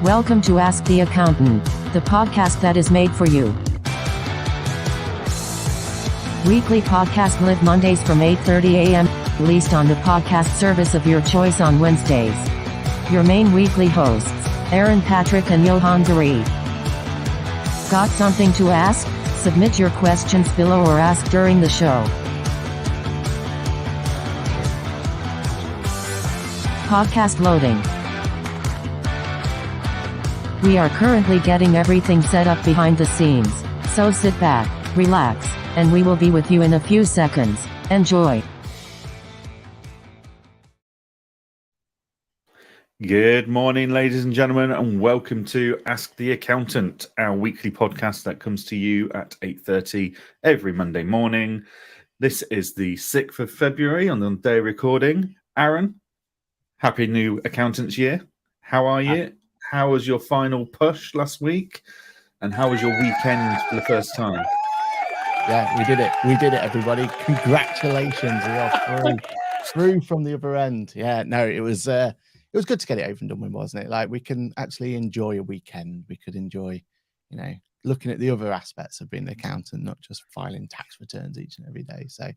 Welcome to Ask the Accountant, the podcast that is made for you. Weekly podcast live Mondays from 8:30 a.m., released on the podcast service of your choice on Wednesdays. Your main weekly hosts, Aaron, Patrick, and Johann. Got something to ask? Submit your questions below or ask during the show. Podcast loading. We are currently getting everything set up behind the scenes, so sit back, relax, and we will be with you in a few seconds. Enjoy. Good morning, ladies and gentlemen, and welcome to Ask the Accountant, our weekly podcast that comes to you at 8:30 every Monday morning. This is the 6th of February on the day of recording. Aaron, happy new accountant's year. How are you? How was your final push last week? And how was your weekend for the first time? Yeah, we did it. We did it, everybody. Congratulations. We are through from the other end. Yeah, no, it was good to get it over and done with, wasn't it? Like, we can actually enjoy a weekend. We could enjoy, looking at the other aspects of being an accountant, not just filing tax returns each and every day. So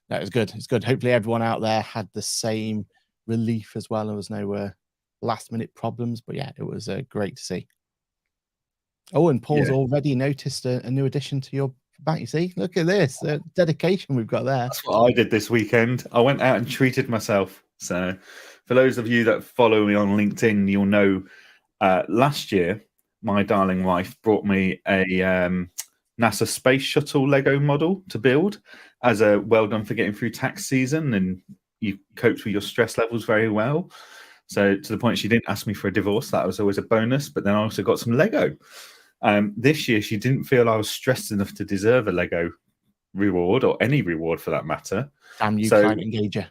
no, it was good. It's good. Hopefully everyone out there had the same relief as well. There was no last minute problems, but yeah, it was great to see. Oh, and Paul's already noticed a new addition to your back. You see, look at this dedication we've got there. That's what I did this weekend. I went out and treated myself. So for those of you that follow me on LinkedIn, you'll know last year my darling wife brought me a NASA space shuttle Lego model to build as a well done for getting through tax season, and you coped with your stress levels very well. So to the point she didn't ask me for a divorce. That was always a bonus. But then I also got some Lego. This year, she didn't feel I was stressed enough to deserve a Lego reward, or any reward for that matter. Damn you, client engager.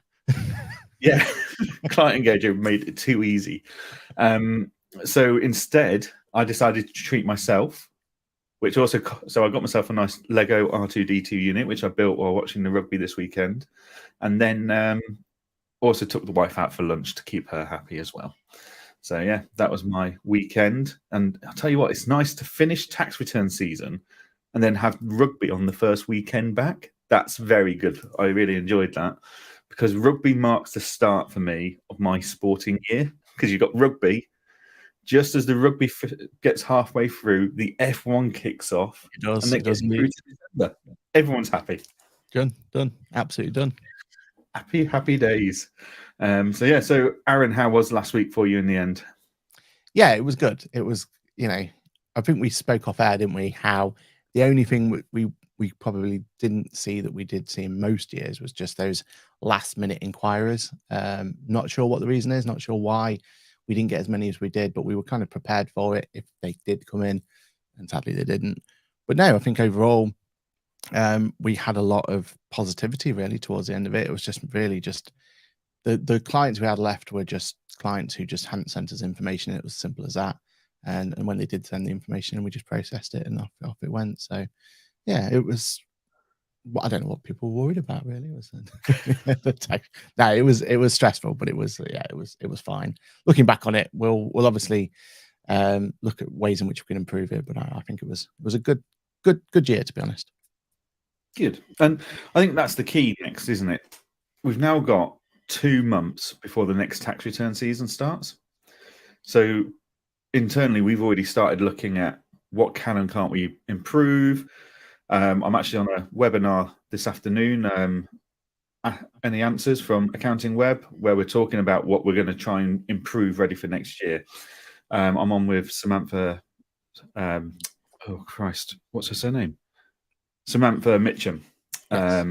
Yeah, client engager made it too easy. So instead, I decided to treat myself, so I got myself a nice Lego R2-D2 unit, which I built while watching the rugby this weekend. And then also took the wife out for lunch to keep her happy as well. So yeah, that was my weekend. And I'll tell you what, it's nice to finish tax return season and then have rugby on the first weekend back. That's very good. I really enjoyed that, because rugby marks the start for me of my sporting year, because you've got rugby. Just as the rugby gets halfway through, the F1 kicks off. It does. And then gets through to December. Everyone's happy. Done. Absolutely done. Happy days. So Aaron, how was last week for you in the end? Yeah, it was good. It was, I think we spoke off air, didn't we? How the only thing we probably didn't see that we did see in most years was just those last minute inquiries. Not sure what the reason is, not sure why we didn't get as many as we did, but we were kind of prepared for it if they did come in, and sadly they didn't. But no, I think overall, we had a lot of positivity really towards the end of it. It was just really just the clients we had left were just clients who just hadn't sent us information. It was simple as that. And when they did send the information, we just processed it and off it went. So yeah, it was. I don't know what people were worried about really. No, it was stressful, but it was fine. Looking back on it, we'll obviously look at ways in which we can improve it. But I think it was a good year, to be honest. Good. And I think that's the key next, isn't it? We've now got 2 months before the next tax return season starts. So internally, we've already started looking at what can and can't we improve. I'm actually on a webinar this afternoon, Any Answers from Accounting Web, where we're talking about what we're going to try and improve ready for next year. I'm on with Samantha. What's her surname? Samantha Mitchum. Yes.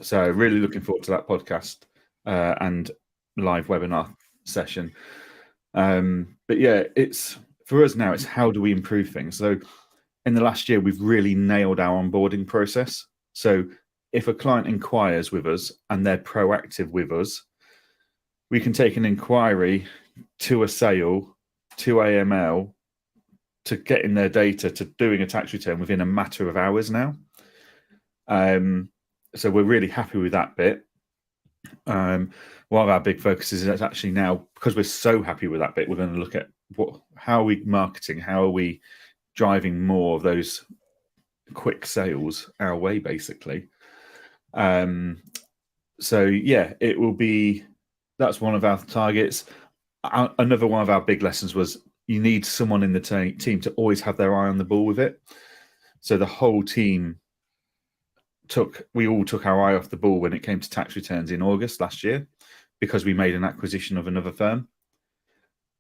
So really looking forward to that podcast and live webinar session. But yeah, it's for us now, it's how do we improve things? So in the last year, we've really nailed our onboarding process. So if a client inquires with us and they're proactive with us, we can take an inquiry to a sale, to AML, to getting their data, to doing a tax return within a matter of hours now. So we're really happy with that bit. One of our big focuses is actually now, because we're so happy with that bit, we're going to look at how are we marketing? How are we driving more of those quick sales our way, basically? So yeah, it will be. That's one of our targets. Another one of our big lessons was you need someone in the team to always have their eye on the ball with it. So the whole team we all took our eye off the ball when it came to tax returns in August last year, because we made an acquisition of another firm,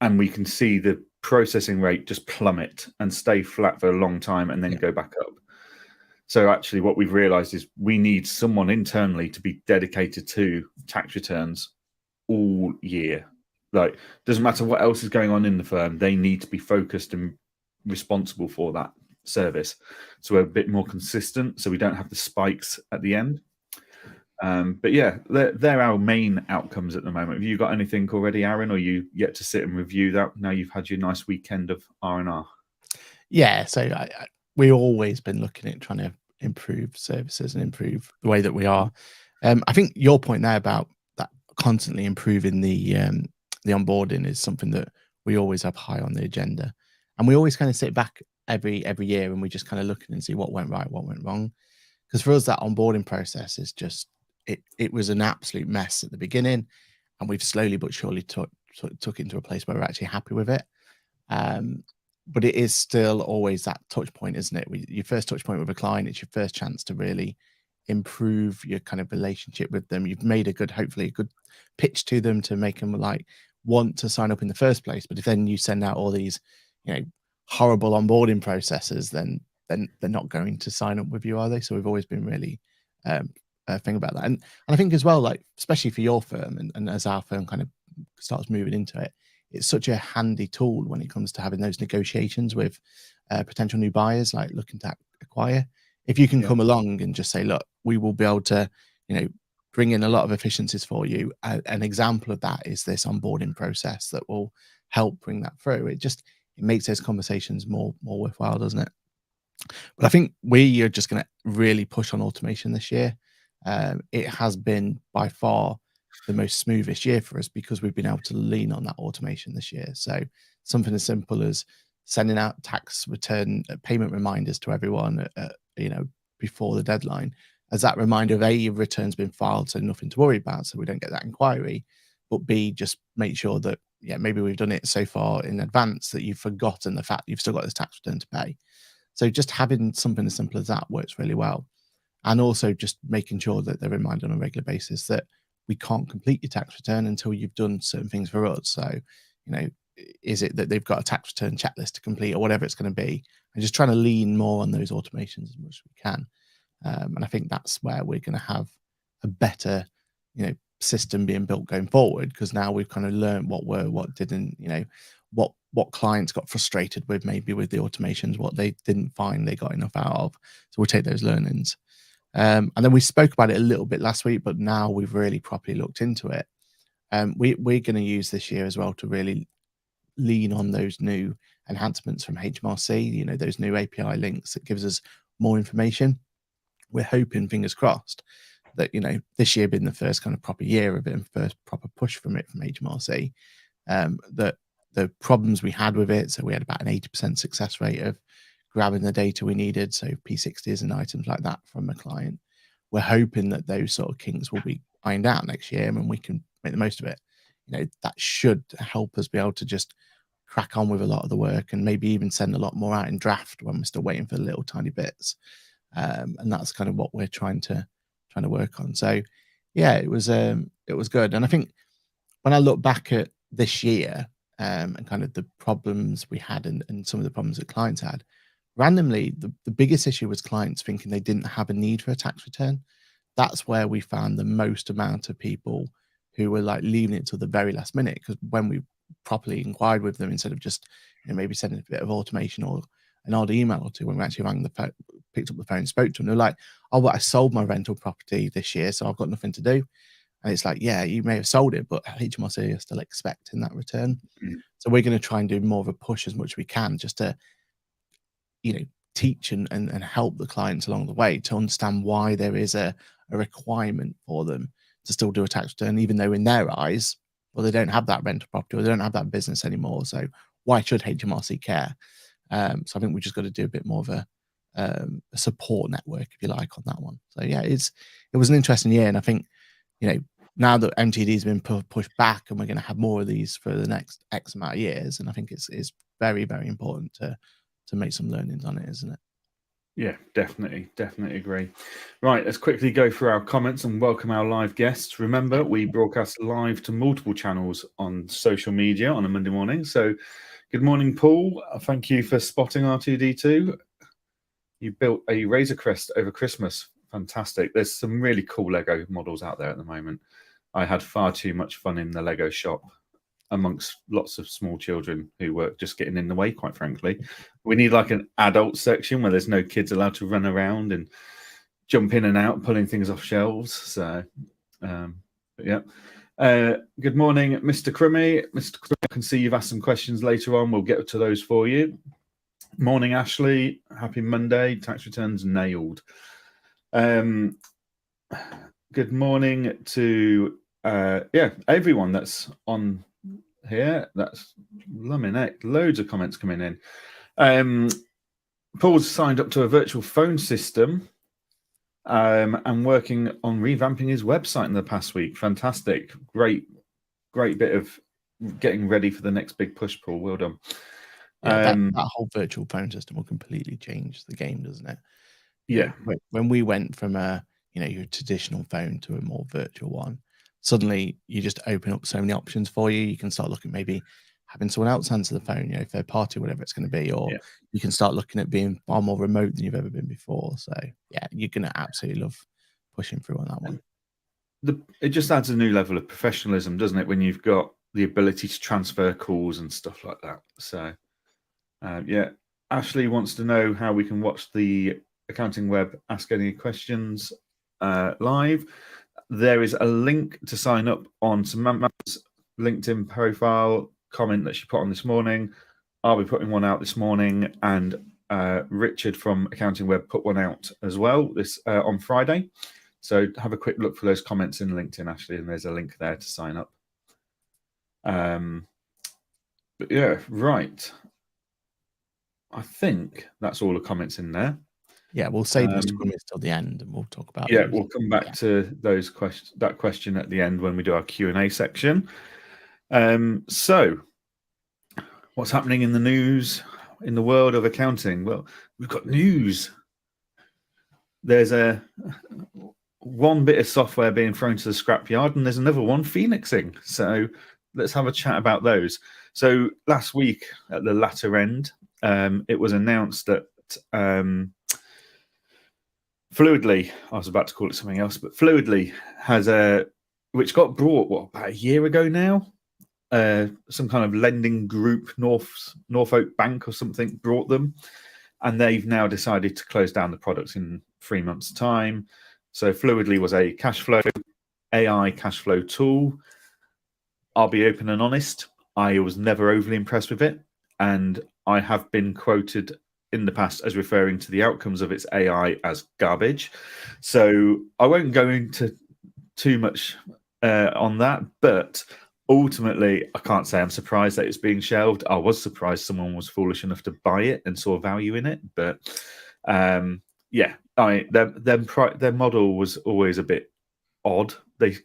and we can see the processing rate just plummet and stay flat for a long time and then go back up. So actually what we've realized is we need someone internally to be dedicated to tax returns all year. Like, doesn't matter what else is going on in the firm, they need to be focused and responsible for that service. So we're a bit more consistent, so we don't have the spikes at the end. But yeah, they're our main outcomes at the moment. Have you got anything already, Aaron, or you yet to sit and review that now you've had your nice weekend of R&R? Yeah, so we've always been looking at trying to improve services and improve the way that we are. I think your point there about that constantly improving the onboarding is something that we always have high on the agenda, and we always kind of sit back every year and we just kind of look and see what went right, what went wrong. Because for us, that onboarding process is just it was an absolute mess at the beginning, and we've slowly but surely took it into a place where we're actually happy with it. But it is still always that touch point, isn't it? Your first touch point with a client, it's your first chance to really improve your kind of relationship with them. You've made hopefully a good pitch to them to make them like want to sign up in the first place. But if then you send out all these, horrible onboarding processes, then they're not going to sign up with you, are they? So we've always been really thing about that. And I think as well, like, especially for your firm and as our firm kind of starts moving into it, it's such a handy tool when it comes to having those negotiations with potential new buyers, like looking to acquire. If you can come along and just say, look, we will be able to, bring in a lot of efficiencies for you. An example of that is this onboarding process that will help bring that through. It makes those conversations more worthwhile, doesn't it? But I think we are just going to really push on automation this year. It has been by far the most smoothest year for us because we've been able to lean on that automation this year. So something as simple as sending out tax return payment reminders to everyone, before the deadline, as that reminder of A, your return's been filed, so nothing to worry about, so we don't get that inquiry. But B, just make sure that maybe we've done it so far in advance that you've forgotten the fact you've still got this tax return to pay. So just having something as simple as that works really well. And also just making sure that they're reminded on a regular basis that we can't complete your tax return until you've done certain things for us. So, is it that they've got a tax return checklist to complete or whatever it's going to be? And just trying to lean more on those automations as much as we can. And I think that's where we're going to have a better, system being built going forward, because now we've kind of learned what didn't, what clients got frustrated with, maybe with the automations, what they didn't find they got enough out of. So we'll take those learnings. And then we spoke about it a little bit last week, but now we've really properly looked into it. We're going to use this year as well to really lean on those new enhancements from HMRC, those new API links that gives us more information. We're hoping, fingers crossed, that, this year being the first kind of proper year of it and first proper push from HMRC, that the problems we had with it, so we had about an 80% success rate of grabbing the data we needed, so P60s and items like that from a client. We're hoping that those sort of kinks will be ironed out next year and we can make the most of it. That should help us be able to just crack on with a lot of the work and maybe even send a lot more out in draft when we're still waiting for the little tiny bits. And that's kind of what we're trying to work on. So yeah, it was good. And I think when I look back at this year, and kind of the problems we had and some of the problems that clients had, randomly, the biggest issue was clients thinking they didn't have a need for a tax return. That's where we found the most amount of people who were like leaving it till the very last minute, because when we properly inquired with them, instead of just maybe sending a bit of automation or an odd email or two, when we actually picked up the phone and spoke to them, they're like, oh, well, I sold my rental property this year, so I've got nothing to do. And it's like, yeah, you may have sold it, but HMRC are still expecting that return. So we're going to try and do more of a push as much as we can, just to, teach and help the clients along the way to understand why there is a requirement for them to still do a tax return, even though in their eyes, well, they don't have that rental property or they don't have that business anymore. So why should HMRC care? So I think we just got to do a bit more of a support network, if you like, on that one. So yeah, it was an interesting year, and I think, you know, now that MTD has been pushed back, and we're going to have more of these for the next X amount of years, and I think it's very, very important to make some learnings on it, isn't it? Yeah, definitely agree. Right, let's quickly go through our comments and welcome our live guests. Remember, we broadcast live to multiple channels on social media on a Monday morning. So good morning, Paul. Thank you for spotting R2D2. You built a Razor Crest over Christmas. Fantastic. There's some really cool Lego models out there at the moment. I had far too much fun in the Lego shop amongst lots of small children who were just getting in the way, quite frankly. We need like an adult section where there's no kids allowed to run around and jump in and out, pulling things off shelves. So, yeah. Good morning, Mr. Crummy. Mr. Crummy, I can see you've asked some questions later on. We'll get to those for you. Morning, Ashley. Happy Monday. Tax returns nailed. Good morning to everyone that's on here. That's lumineck. Loads of comments coming in. Paul's signed up to a virtual phone system and working on revamping his website in the past week. Fantastic. Great bit of getting ready for the next big push, Paul. Well done. Yeah, that whole virtual phone system will completely change the game, doesn't it? Yeah. When we went from your traditional phone to a more virtual one, suddenly you just open up so many options for you. You can start looking, maybe having someone else answer the phone, third party, whatever it's going to be, or you can start looking at being far more remote than you've ever been before. So yeah, you're going to absolutely love pushing through on that one. It just adds a new level of professionalism, doesn't it, when you've got the ability to transfer calls and stuff like that. So Ashley wants to know how we can watch the Accounting Web Ask Any Questions live. There is a link to sign up on Samantha's LinkedIn profile comment that she put on this morning. I'll be putting one out this morning, and Richard from Accounting Web put one out as well this on Friday. So have a quick look for those comments in LinkedIn, Ashley, and there's a link there to sign up. But yeah, right. I think that's all the comments in there. Yeah, we'll save those comments till the end, and we'll talk about. Yeah, we'll come back to those questions. That question at the end when we do our Q&A section. So, what's happening in the news in the world of accounting? Well, we've got news. There's one bit of software being thrown to the scrapyard, and there's another one phoenixing. So, let's have a chat about those. So, last week at the latter end, it was announced that Fluidly, I was about to call it something else, but Fluidly has which got brought about a year ago now. Some kind of lending group, Norfolk Bank or something, brought them, and they've now decided to close down the products in 3 months' time. So Fluidly was a AI cash flow tool. I'll be open and honest, I was never overly impressed with it, and I have been quoted in the past as referring to the outcomes of its AI as garbage. So I won't go into too much on that, but ultimately, I can't say I'm surprised that it's being shelved. I was surprised someone was foolish enough to buy it and saw value in it. But their model was always a bit odd. They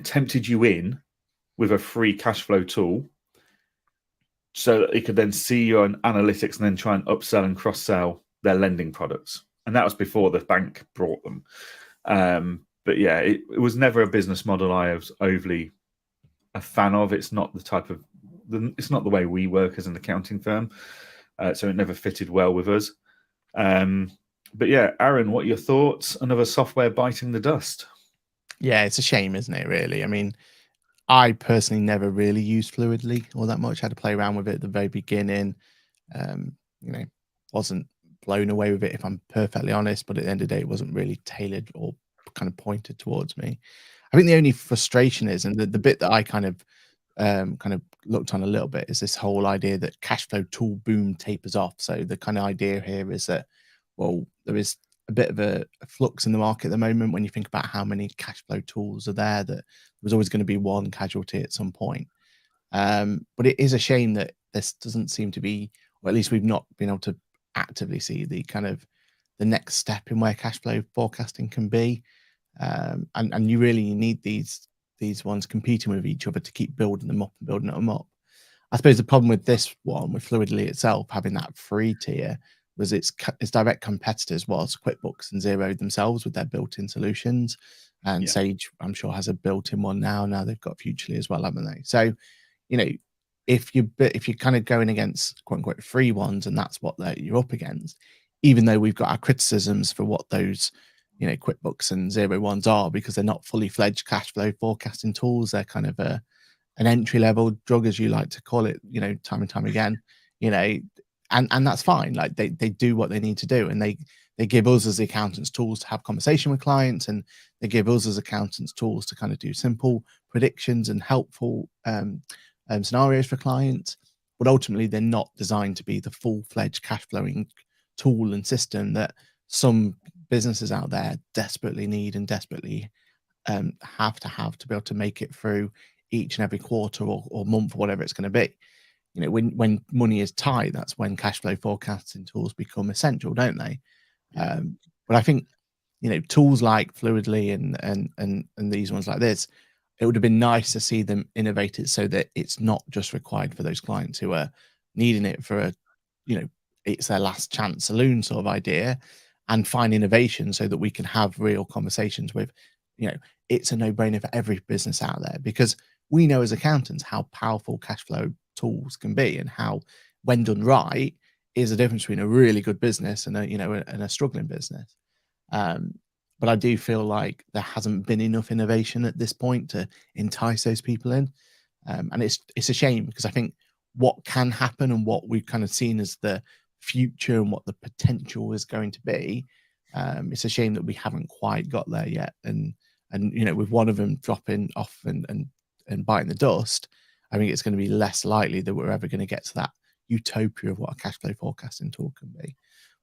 tempted you in with a free cash flow tool, so that they could then see your analytics and then try and upsell and cross-sell their lending products. And that was before the bank brought them. But yeah, it was never a business model I was overly a fan of. It's not it's not the way we work as an accounting firm. So it never fitted well with us. But yeah, Aaron, what are your thoughts? Another software biting the dust. Yeah, it's a shame, isn't it, really? I mean, I personally never really used Fluidly all that much. I had to play around with it at the very beginning. Wasn't blown away with it, if I'm perfectly honest, but at the end of the day, it wasn't really tailored or kind of pointed towards me. I think the only frustration is, and the bit that I kind of looked on a little bit, is this whole idea that cash flow tool boom tapers off. So the kind of idea here is that, well, there is a bit of a flux in the market at the moment when you think about how many cash flow tools are there, that there was always going to be one casualty at some point. But it is a shame that this doesn't seem to be, or at least we've not been able to actively see the kind of the next step in where cash flow forecasting can be. And you really need these ones competing with each other to keep building them up and building them up. I suppose the problem with this one, with Fluidly itself having that free tier, was its direct competitors was QuickBooks and Xero themselves with their built-in solutions, and Sage, I'm sure, has a built-in one now. Now they've got Futurely as well, haven't they? So, you know, if you're kind of going against quote unquote free ones, and that's what you're up against, even though we've got our criticisms for what those, you know, QuickBooks and Xero ones are, because they're not fully fledged cash flow forecasting tools. They're kind of an entry level drug, as you like to call it, you know, time and time again, you know, and that's fine. Like they do what they need to do, and they give us as accountants tools to have conversation with clients, and they give us as accountants tools to kind of do simple predictions and helpful scenarios for clients. But ultimately, they're not designed to be the full-fledged cash flowing tool and system that some businesses out there desperately need and desperately have to be able to make it through each and every quarter or month or whatever it's going to be. You know, when money is tight, that's when cash flow forecasting tools become essential, don't they? But I think, you know, tools like Fluidly and these ones like this, it would have been nice to see them innovate it so that it's not just required for those clients who are needing it for a, you know, it's their last chance saloon sort of idea, and find innovation so that we can have real conversations with, you know, it's a no-brainer for every business out there, because we know as accountants how powerful cash flow tools can be, and how, when done right, is the difference between a really good business and a, you know, and a struggling business. But I do feel like there hasn't been enough innovation at this point to entice those people in, and it's a shame, because I think what can happen and what we've kind of seen as the future and what the potential is going to be, it's a shame that we haven't quite got there yet. And you know, with one of them dropping off and biting the dust, I think it's going to be less likely that we're ever going to get to that utopia of what a cash flow forecasting tool can be.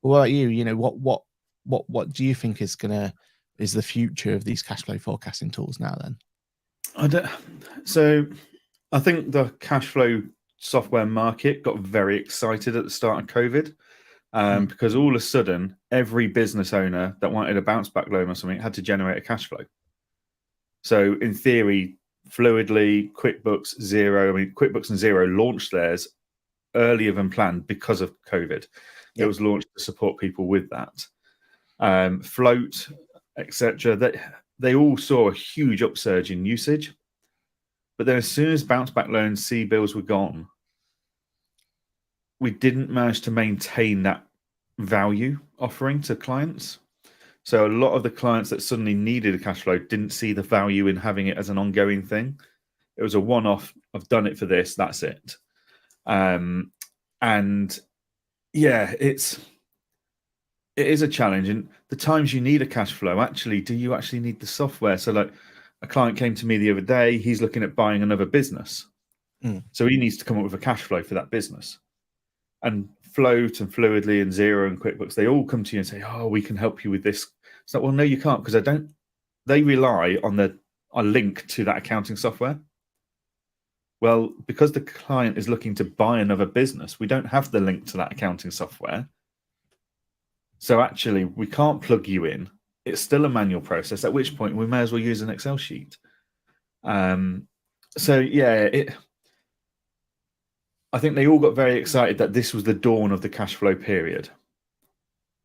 But what about you? You know, what do you think is the future of these cash flow forecasting tools now then? So I think the cash flow software market got very excited at the start of COVID, because all of a sudden every business owner that wanted a bounce back loan or something had to generate a cash flow. So in theory, Fluidly, QuickBooks, Xero, I mean, QuickBooks and Xero launched theirs earlier than planned because of COVID. It was launched to support people with that. Float, etc. They all saw a huge upsurge in usage. But then as soon as bounce back loans, CBILS were gone, we didn't manage to maintain that value offering to clients. So a lot of the clients that suddenly needed a cash flow didn't see the value in having it as an ongoing thing. It was a one-off. I've done it for this. That's it. And yeah, it is a challenge. And the times you need a cash flow, actually, do you actually need the software? So like a client came to me the other day, he's looking at buying another business. So he needs to come up with a cash flow for that business. And Float and Fluidly and Xero and QuickBooks, they all come to you and say, oh, we can help you with this. It's like, well, no, you can't, because they rely on a link to that accounting software. Well, because the client is looking to buy another business, we don't have the link to that accounting software. So actually, we can't plug you in. It's still a manual process, at which point we may as well use an Excel sheet. So yeah, I think they all got very excited that this was the dawn of the cash flow period.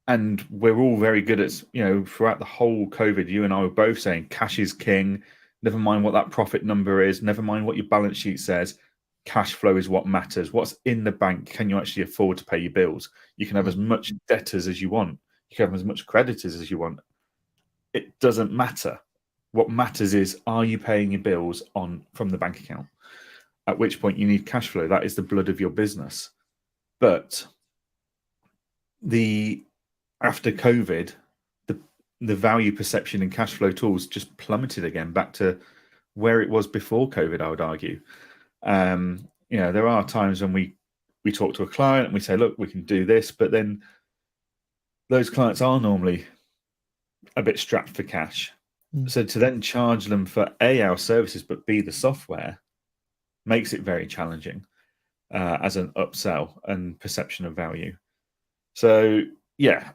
And we're all very good at, you know, throughout the whole COVID, you and I were both saying cash is king. Never mind what that profit number is. Never mind what your balance sheet says. Cash flow is what matters. What's in the bank? Can you actually afford to pay your bills? You can have as much debtors as you want. You can have as much creditors as you want. It doesn't matter. What matters is, are you paying your bills from the bank account? At which point you need cash flow. That is the blood of your business. But after COVID, the value perception in cash flow tools just plummeted again back to where it was before COVID, I would argue. You know, there are times when we talk to a client and we say, look, we can do this, but then those clients are normally a bit strapped for cash. So to then charge them for A, our services, but B, the software, makes it very challenging. as an upsell and perception of value. So yeah,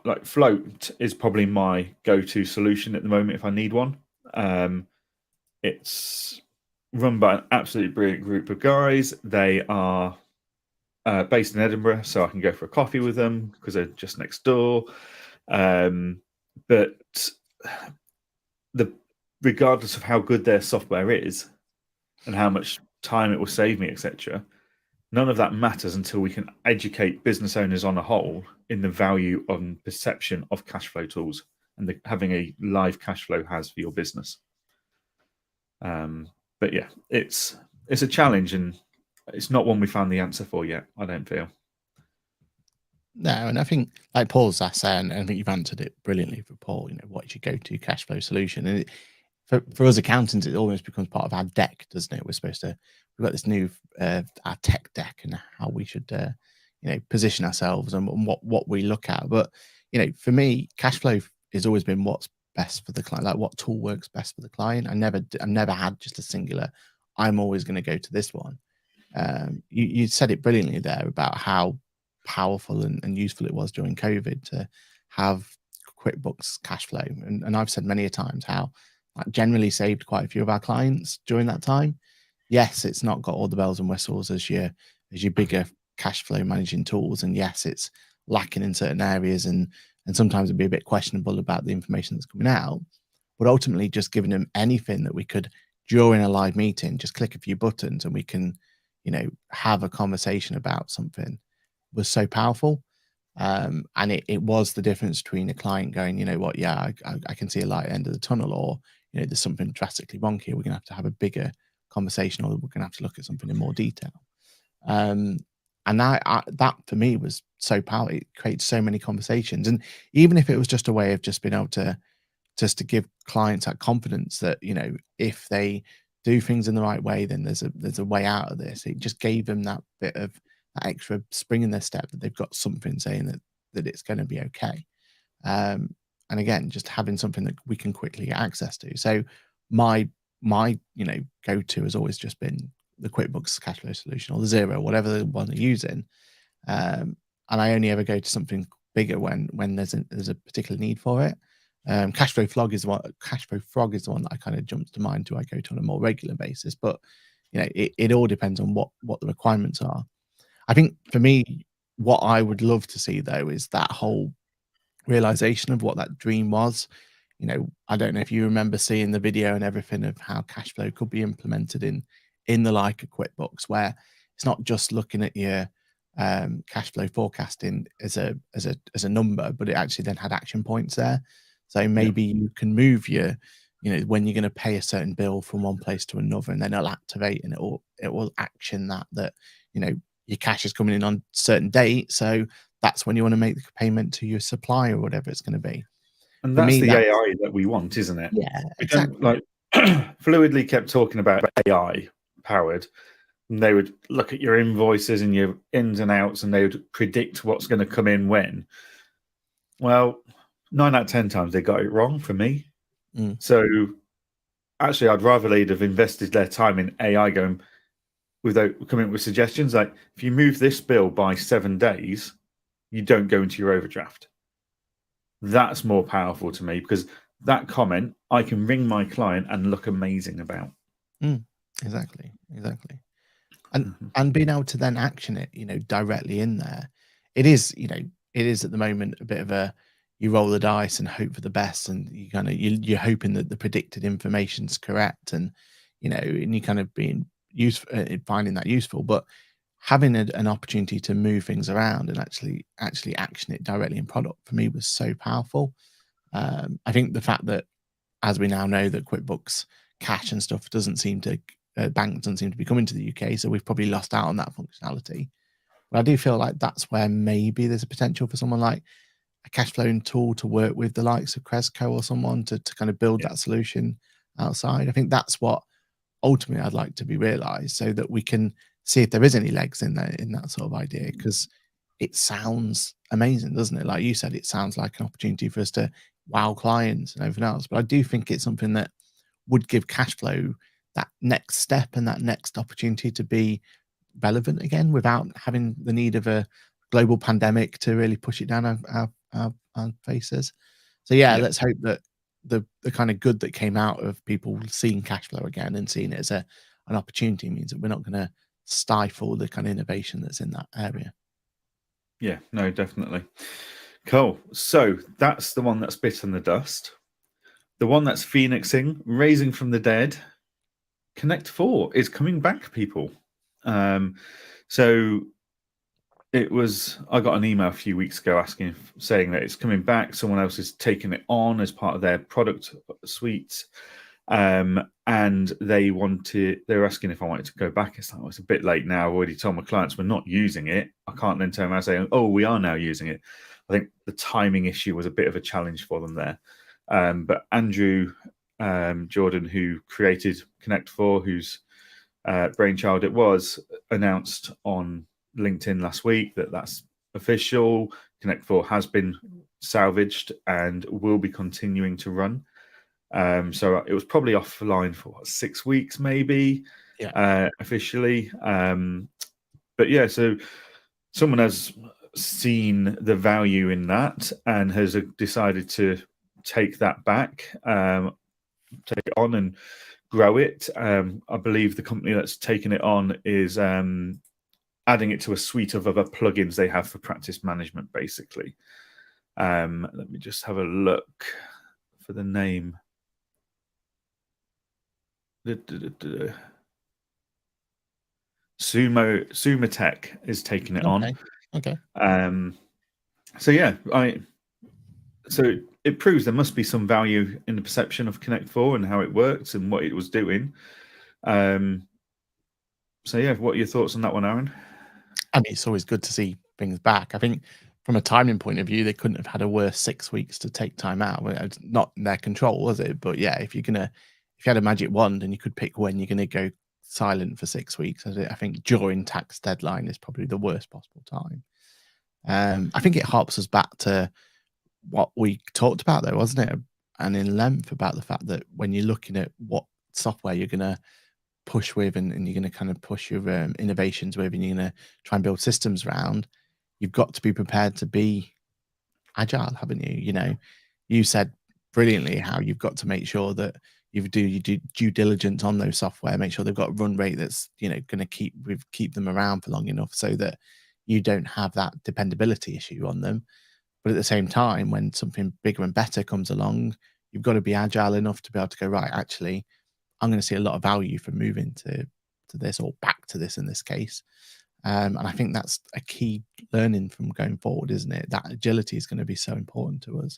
like Float is probably my go-to solution at the moment if I need one. It's run by an absolutely brilliant group of guys. They are based in Edinburgh, so I can go for a coffee with them because they're just next door. But regardless of how good their software is and how much time it will save me, etc., none of that matters until we can educate business owners on a whole in the value and perception of cash flow tools and having a live cash flow has for your business. But yeah, it's a challenge, and it's not one we found the answer for yet, I don't feel. No, and I think like Paul's asked, and I think you've answered it brilliantly for Paul. What is your go-to cash flow solution? And for us accountants, it almost becomes part of our deck, doesn't it? We've got this new our tech deck and how we should position ourselves and what we look at. But for me, cash flow has always been what's best for the client, like what tool works best for the client. I never had just a singular, I'm always going to go to this one. You said it brilliantly there about how powerful and useful it was during COVID to have QuickBooks cash flow. And I've said many a times how that generally saved quite a few of our clients during that time. Yes, it's not got all the bells and whistles as your bigger cash flow managing tools. And yes, it's lacking in certain areas and sometimes it'd be a bit questionable about the information that's coming out. But ultimately just giving them anything that we could during a live meeting, just click a few buttons and we can, have a conversation about something was so powerful. And it was the difference between a client going, you know what, yeah, I can see a light at the end of the tunnel, or, there's something drastically wrong here. We're going to have a bigger conversation, or we're going to have to look at something in more detail. And that for me was so powerful. It creates so many conversations. And even if it was just a way of just being able to give clients that confidence that, if they do things in the right way, then there's a way out of this. It just gave them that bit of that extra spring in their step that they've got something saying that it's going to be okay. And again, just having something that we can quickly get access to. So my go-to has always just been the QuickBooks cash flow solution or the Xero, whatever the one they're using. And I only ever go to something bigger when there's a particular need for it. Cashflow Frog is the one that I kind of jumps to mind to I go to on a more regular basis. But it all depends on what the requirements are. I think for me, what I would love to see though is that whole realization of what that dream was. I don't know if you remember seeing the video and everything of how cash flow could be implemented in the like of QuickBooks, where it's not just looking at your cash flow forecasting as a number, but it actually then had action points there. So maybe you can move your, when you're going to pay a certain bill from one place to another, and then it'll activate and it will action that your cash is coming in on a certain date. So that's when you want to make the payment to your supplier or whatever it's going to be. And that's the AI that we want, isn't it? Yeah, exactly. Like Fluidly kept talking about AI powered. And they would look at your invoices and your ins and outs, and they would predict what's going to come in when. Well, 9 out of 10 times they got it wrong for me. So actually, I'd rather they'd have invested their time in AI coming up with suggestions like, if you move this bill by 7 days, you don't go into your overdraft. That's more powerful to me, because that comment I can ring my client and look amazing about. Exactly. And being able to then action it, directly in there. It is at the moment a bit of a, you roll the dice and hope for the best, and you're hoping that the predicted information's correct, and and you kind of being useful, finding that useful, but having an opportunity to move things around and actually action it directly in product for me was so powerful. I think the fact that, as we now know, that QuickBooks cash and stuff doesn't seem to be coming to the UK, so we've probably lost out on that functionality. But I do feel like that's where maybe there's a potential for someone like a cash flowing tool to work with the likes of Cresco or someone to kind of build that solution outside. I think that's what ultimately I'd like to be realized, so that we can see if there is any legs in that sort of idea, because it sounds amazing, doesn't it? Like you said, it sounds like an opportunity for us to wow clients and everything else. But I do think it's something that would give cash flow that next step and that next opportunity to be relevant again without having the need of a global pandemic to really push it down our faces. So yeah, let's hope that the kind of good that came out of people seeing cash flow again and seeing it as an opportunity means that we're not going to stifle the kind of innovation that's in that area. Yeah, no, definitely. Cool. So that's the one that's bitten the dust. The one that's phoenixing, raising from the dead. Connect 4 is coming back, people. So it was, I got an email a few weeks ago saying that it's coming back. Someone else is taking it on as part of their product suite. And they were asking if I wanted to go back. It's like, oh, it's a bit late now. I've already told my clients we're not using it. I can't then turn around and say, oh, we are now using it. I think the timing issue was a bit of a challenge for them there. But Andrew Jordan, who created Connect 4, whose brainchild it was, announced on LinkedIn last week that that's official. Connect 4 has been salvaged and will be continuing to run. So it was probably offline for 6 weeks, maybe, officially. But yeah, so someone has seen the value in that and has decided to take that back, take it on and grow it. I believe the company that's taken it on is adding it to a suite of other plugins they have for practice management, basically. Let me just have a look for the name. Sumatech is taking it on. Okay. So yeah, so it proves there must be some value in the perception of Connect 4 and how it works and what it was doing. So yeah, what are your thoughts on that one, Aaron? I mean, it's always good to see things back. I think from a timing point of view, they couldn't have had a worse 6 weeks to take time out. Well, it's not in their control, was it? But yeah, if you had a magic wand and you could pick when you're going to go silent for 6 weeks, I think during tax deadline is probably the worst possible time. I think it harps us back to what we talked about there, wasn't it? And in length about the fact that when you're looking at what software you're going to push with and you're going to kind of push your innovations with and you're going to try and build systems around, you've got to be prepared to be agile, haven't you? You know, you said brilliantly how you've got to make sure that you do due diligence on those software, make sure they've got a run rate that's, you know, going to keep them around for long enough so that you don't have that dependability issue on them. But at the same time, when something bigger and better comes along, you've got to be agile enough to be able to go, right, actually, I'm going to see a lot of value from moving to this or back to this in this case. And I think that's a key learning from going forward, isn't it? That agility is going to be so important to us.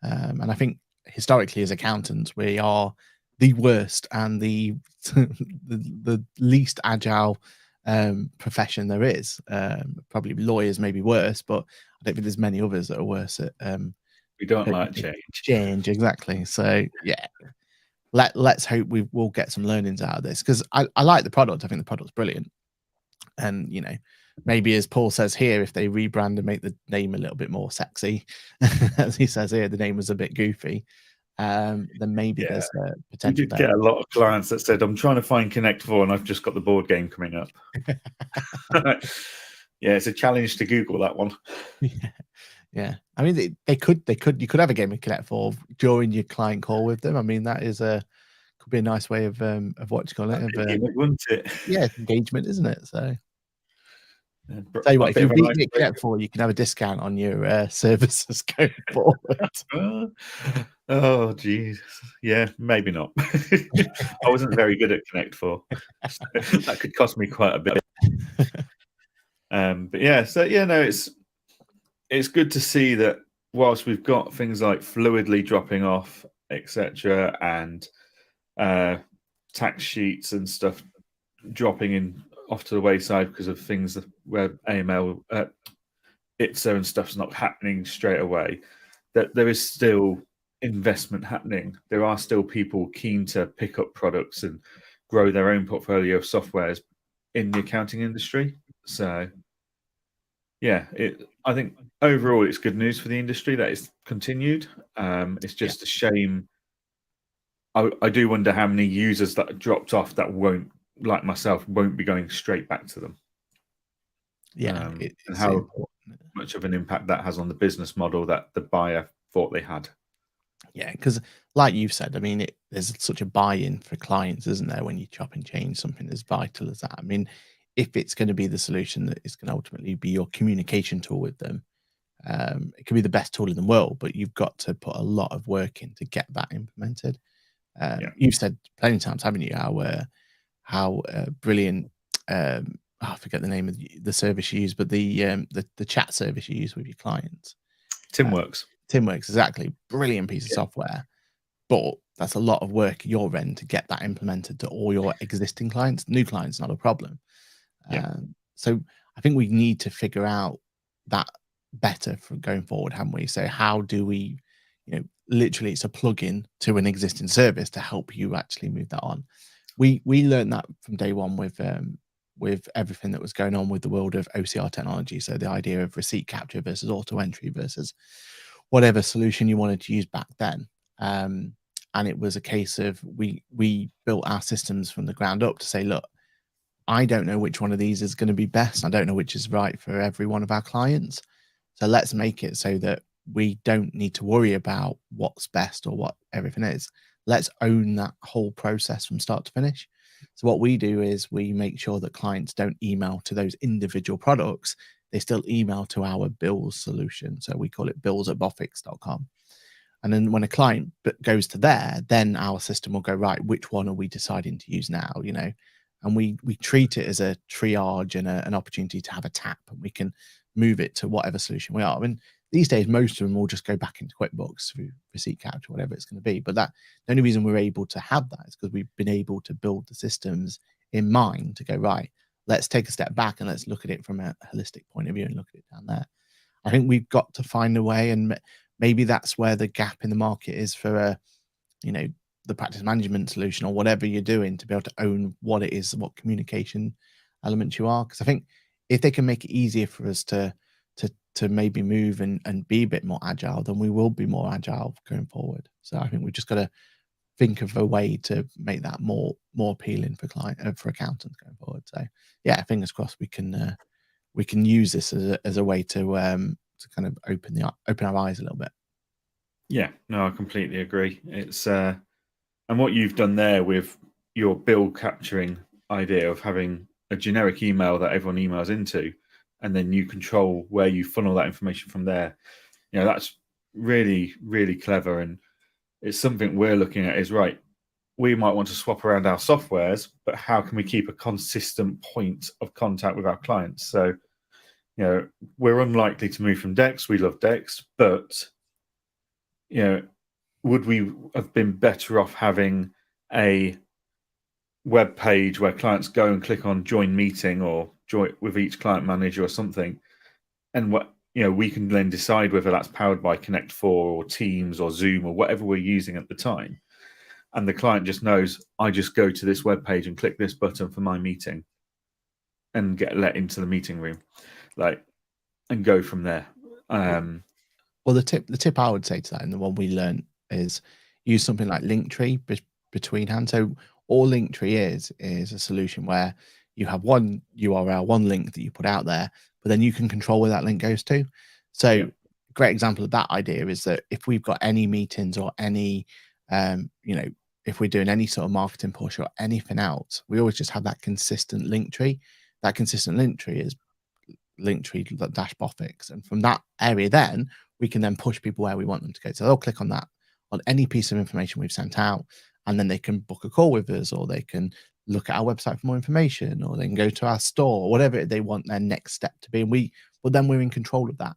And I think historically as accountants, we are the worst and the least agile profession there is. Probably lawyers may be worse, but I don't think there's many others that are worse at we don't like change. Exactly. So yeah, let's hope we will get some learnings out of this, because I like the product. I think the product's brilliant. And, you know, maybe as Paul says here, if they rebrand and make the name a little bit more sexy, as he says here, the name was a bit goofy, then maybe there's potential. We did get a lot of clients that said, I'm trying to find Connect 4 and I've just got the board game coming up. Yeah, it's a challenge to Google that one. Yeah. I mean, you could have a game of Connect 4 during your client call with them. I mean, that is could be a nice way of what you call it, wouldn't it? Yeah, engagement, isn't it? So tell you what, if you beat me at Connect 4, you can have a discount on your services going forward. Oh, geez. Yeah, maybe not. I wasn't very good at Connect 4. So that could cost me quite a bit. But yeah, so yeah, no, it's good to see that whilst we've got things like Fluidly dropping off, etc., and tax sheets and stuff dropping off to the wayside because of things where AML, ITSA and stuff's not happening straight away, that there is still investment happening. There are still people keen to pick up products and grow their own portfolio of softwares in the accounting industry. So yeah, I think overall it's good news for the industry that it's continued. It's just a shame I do wonder how many users that dropped off that won't, like myself, won't be going straight back to them. Yeah, And it's how important. much of an impact that has on the business model that the buyer thought they had. Yeah, because like you've said, I mean, there's such a buy-in for clients, isn't there, when you chop and change something as vital as that? I mean, if it's going to be the solution that is going to ultimately be your communication tool with them, it can be the best tool in the world, but you've got to put a lot of work in to get that implemented. You've said plenty of times, haven't you, how brilliant. I forget the name of the service you use, but the chat service you use with your clients. Teamworks. Teamworks, exactly. Brilliant piece of software, but that's a lot of work at your end to get that implemented to all your existing clients. New clients, not a problem. So I think we need to figure out that better for going forward, haven't we? So how do we, literally it's a plug-in to an existing service to help you actually move that on. We learned that from day one with everything that was going on with the world of OCR technology. So the idea of receipt capture versus auto entry versus whatever solution you wanted to use back then. And it was a case of we built our systems from the ground up to say, look, I don't know which one of these is going to be best. I don't know which is right for every one of our clients. So let's make it so that we don't need to worry about what's best or what everything is. Let's own that whole process from start to finish. So what we do is we make sure that clients don't email to those individual products. They still email to our bills solution. So we call it bills@boffix.com. And then when a client goes to there, then our system will go, right, which one are we deciding to use now? And we treat it as a triage and an opportunity to have a tap, and we can move it to whatever solution we are. I mean, these days, most of them will just go back into QuickBooks through receipt capture, whatever it's going to be. But the only reason we're able to have that is because we've been able to build the systems in mind to go, right, let's take a step back and let's look at it from a holistic point of view and look at it down there. I think we've got to find a way, and maybe that's where the gap in the market is for the practice management solution or whatever you're doing, to be able to own what it is, what communication elements you are. Because I think if they can make it easier for us to maybe move and be a bit more agile, then we will be more agile going forward. So I think we've just got to think of a way to make that more appealing for for accountants going forward. So yeah, fingers crossed we can use this as a way to kind of open our eyes a little bit. Yeah, no, I completely agree. It's and what you've done there with your bill capturing idea of having a generic email that everyone emails into, and then you control where you funnel that information from there. That's really, really clever. And it's something we're looking at is, right, we might want to swap around our softwares, but how can we keep a consistent point of contact with our clients? So, we're unlikely to move from Dex. We love Dex, but, would we have been better off having a web page where clients go and click on join meeting or join with each client manager or something, and we can then decide whether that's powered by Connect4 or Teams or Zoom or whatever we're using at the time, and the client just knows, I just go to this web page and click this button for my meeting and get let into the meeting room, and go from there. Well, the tip I would say to that, and the one we learned, is use something like Linktree between hand. So all Linktree is a solution where you have one URL, one link that you put out there, but then you can control where that link goes to. So great example of that idea is that if we've got any meetings or any, if we're doing any sort of marketing push or anything else, we always just have that consistent Linktree. That consistent Linktree is Linktree-Boffix. And from that area, then we can then push people where we want them to go. So they'll click on that, on any piece of information we've sent out, and then they can book a call with us, or they can look at our website for more information, or they can go to our store, or whatever they want their next step to be. And then we're in control of that.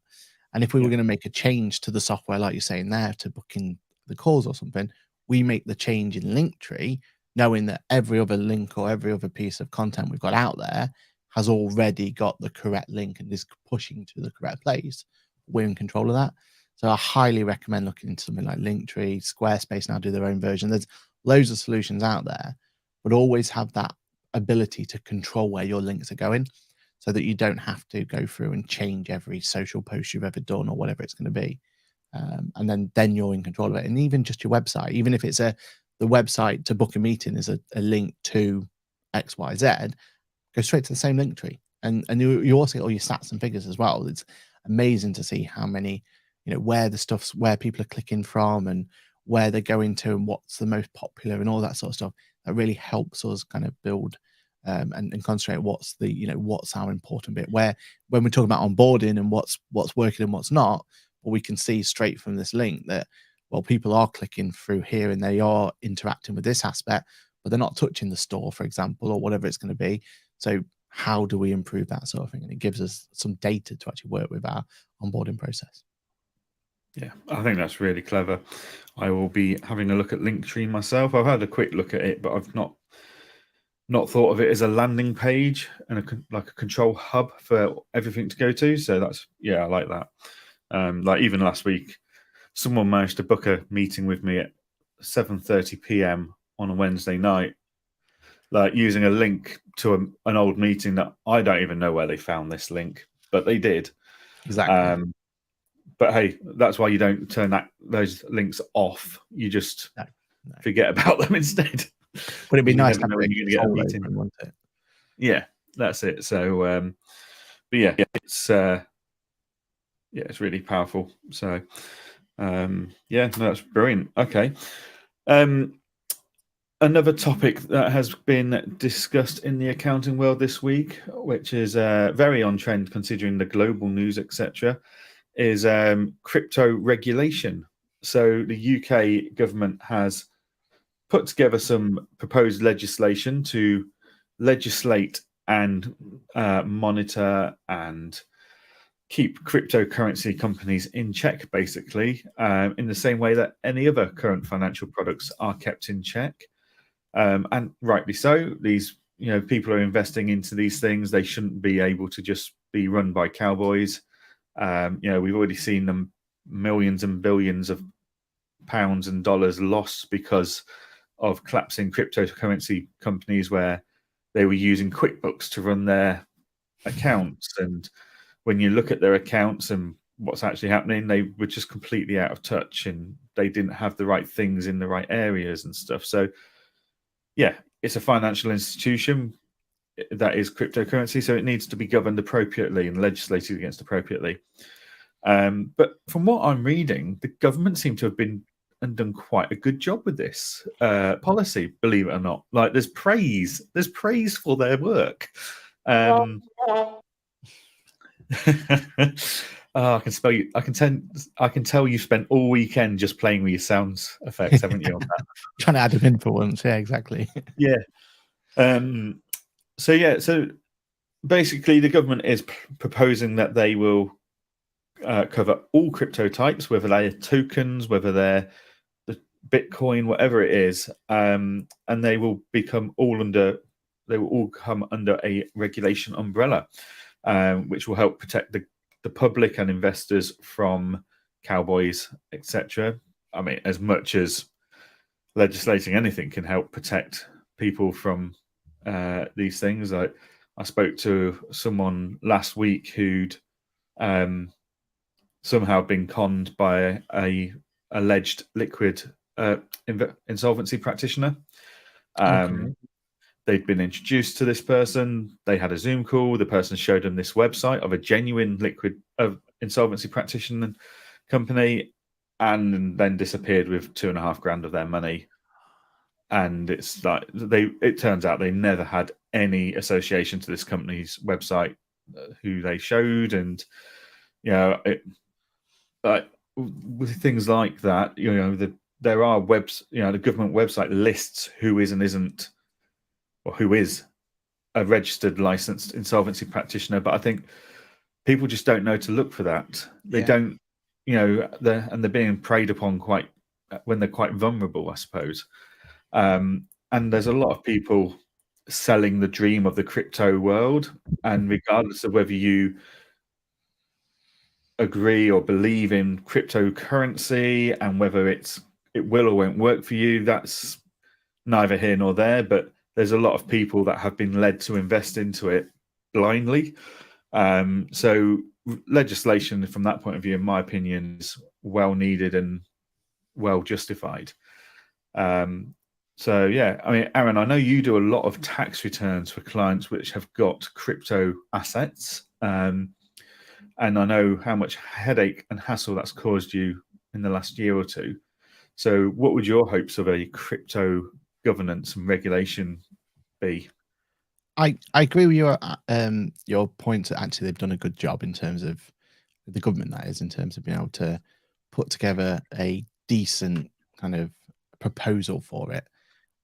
And if we were going to make a change to the software, like you're saying there, to booking the calls or something, we make the change in Linktree, knowing that every other link or every other piece of content we've got out there has already got the correct link and is pushing to the correct place. We're in control of that. So I highly recommend looking into something like Linktree. Squarespace now do their own version. There's loads of solutions out there, but always have that ability to control where your links are going, so that you don't have to go through and change every social post you've ever done or whatever it's going to be. And then you're in control of it. And even just your website, even if it's a the website to book a meeting is a link to XYZ, go straight to the same link tree. And you also get all your stats and figures as well. It's amazing to see how many, where people are clicking from and where they're going to and what's the most popular and all that sort of stuff. That really helps us kind of build and concentrate what's our important bit. Where when we're talking about onboarding and what's working and what's not, well, we can see straight from this link that, well, people are clicking through here and they are interacting with this aspect, but they're not touching the store, for example, or whatever it's going to be. So how do we improve that sort of thing? And it gives us some data to actually work with our onboarding process. Yeah, I think that's really clever. I will be having a look at Linktree myself. I've had a quick look at it, but I've not thought of it as a landing page and like a control hub for everything to go to. So that's, I like that. Like even last week, someone managed to book a meeting with me at 7:30 p.m. on a Wednesday night, like using a link to an old meeting that I don't even know where they found this link, but they did. Exactly. But hey, that's why you don't turn those links off. You just forget about them instead. Would it be nice to know when you're going to get a meeting? Wouldn't it? Yeah, that's it. So, but yeah, it's really powerful. So, that's brilliant. Okay. Another topic that has been discussed in the accounting world this week, which is very on trend considering the global news, etc., is crypto regulation. So the UK government has put together some proposed legislation to legislate and monitor and keep cryptocurrency companies in check, basically, in the same way that any other current financial products are kept in check. And rightly so. These, people are investing into these things. They shouldn't be able to just be run by cowboys. We've already seen them millions and billions of pounds and dollars lost because of collapsing cryptocurrency companies where they were using QuickBooks to run their accounts. And when you look at their accounts and what's actually happening, they were just completely out of touch and they didn't have the right things in the right areas and stuff. So, it's a financial institution that is cryptocurrency, so it needs to be governed appropriately and legislated against appropriately. But from what I'm reading, the government seem to have been and done quite a good job with this policy, believe it or not. Like there's praise for their work. I can spell you. I can tell you spent all weekend just playing with your sounds effects, haven't you? On that? Trying to add them in for once. Yeah, exactly. Yeah. So basically, the government is proposing that they will cover all crypto types, whether they're tokens, whether they're the Bitcoin, whatever it is, and they will all come under a regulation umbrella, which will help protect the public and investors from cowboys, etc. I mean, as much as legislating anything can help protect people from these things. I spoke to someone last week who'd somehow been conned by a alleged liquid insolvency practitioner. Okay. They'd been introduced to this person. They had a Zoom call. The person showed them this website of a genuine liquid insolvency practitioner company, and then disappeared with $2,500 of their money. And it's like it turns out they never had any association to this company's website who they showed, and with things like that, there are the government website lists who is and isn't, or who is a registered licensed insolvency practitioner, but I think people just don't know to look for that. They don't, they're being preyed upon when they're quite vulnerable, I suppose. And there's a lot of people selling the dream of the crypto world, and regardless of whether you agree or believe in cryptocurrency and whether it will or won't work for you, that's neither here nor there. But there's a lot of people that have been led to invest into it blindly. So legislation from that point of view, in my opinion, is well needed and well justified. So yeah, I mean, Aaron, I know you do a lot of tax returns for clients which have got crypto assets, and I know how much headache and hassle that's caused you in the last year or two. So, what would your hopes of a crypto governance and regulation be? I agree with your point that actually they've done a good job in terms of the government, that is, in terms of being able to put together a decent kind of proposal for it.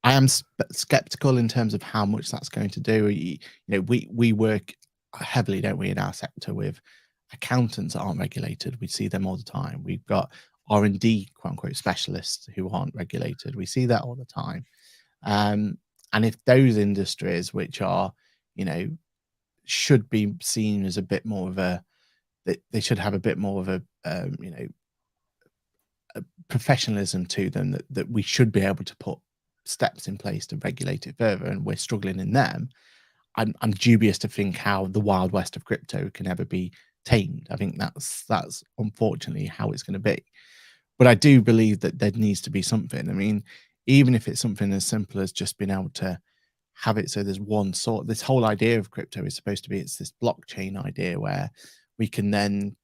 I am skeptical in terms of how much that's going to do. We work heavily, don't we, in our sector with accountants that aren't regulated. We see them all the time. We've got R&D, quote unquote, specialists who aren't regulated. We see that all the time. And if those industries, which are, should be seen as a bit more of they should have a bit more of a professionalism to them, that we should be able to put steps in place to regulate it further, and we're struggling in them. I'm dubious to think how the wild west of crypto can ever be tamed. I think that's unfortunately how it's going to be. But I do believe that there needs to be something. I mean, even if it's something as simple as just being able to have it so there's one sort. This whole idea of crypto is supposed to be, it's this blockchain idea where we can then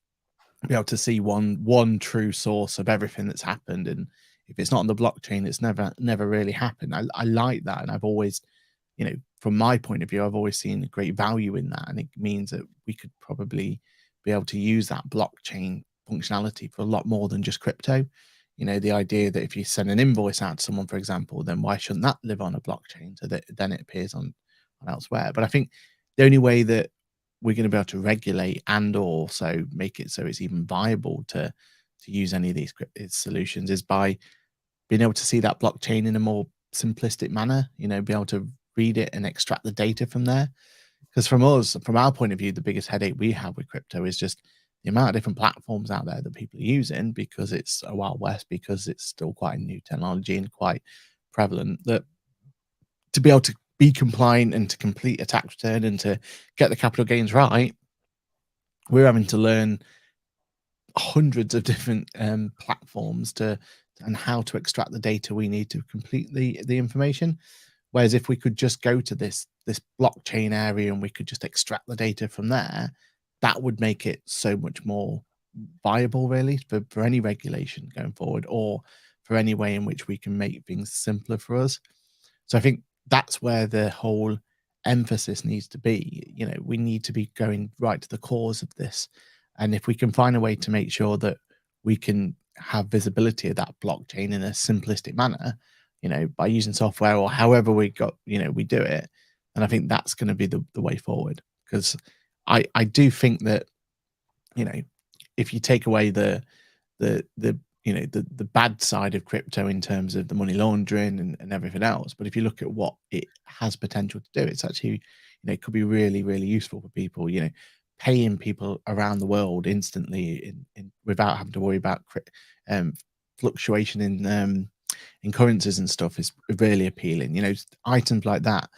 be able to see one true source of everything that's happened, and if it's not on the blockchain, it's never really happened. I like that, and I've always, from my point of view, I've always seen great value in that, and it means that we could probably be able to use that blockchain functionality for a lot more than just crypto. The idea that if you send an invoice out to someone, for example, then why shouldn't that live on a blockchain so that then it appears on elsewhere? But I think the only way that we're going to be able to regulate and also make it so it's even viable to use any of these solutions is by being able to see that blockchain in a more simplistic manner, be able to read it and extract the data from there. Because from our point of view, the biggest headache we have with crypto is just the amount of different platforms out there that people are using, because it's a wild west, because it's still quite a new technology and quite prevalent, that to be able to be compliant and to complete a tax return and to get the capital gains right, we're having to learn hundreds of different platforms and how to extract the data we need to complete the information. Whereas if we could just go to this blockchain area and we could just extract the data from there, that would make it so much more viable, really, for any regulation going forward, or for any way in which we can make things simpler for us. So I think that's where the whole emphasis needs to be. We need to be going right to the cause of this. And if we can find a way to make sure that we can have visibility of that blockchain in a simplistic manner, by using software or however we do it, and I think that's going to be the way forward. Because I do think that, if you take away the bad side of crypto in terms of the money laundering and everything else, but if you look at what it has potential to do, it's actually, it could be really, really useful for people, paying people around the world instantly without having to worry about fluctuation in currencies and stuff is really appealing. Items like that,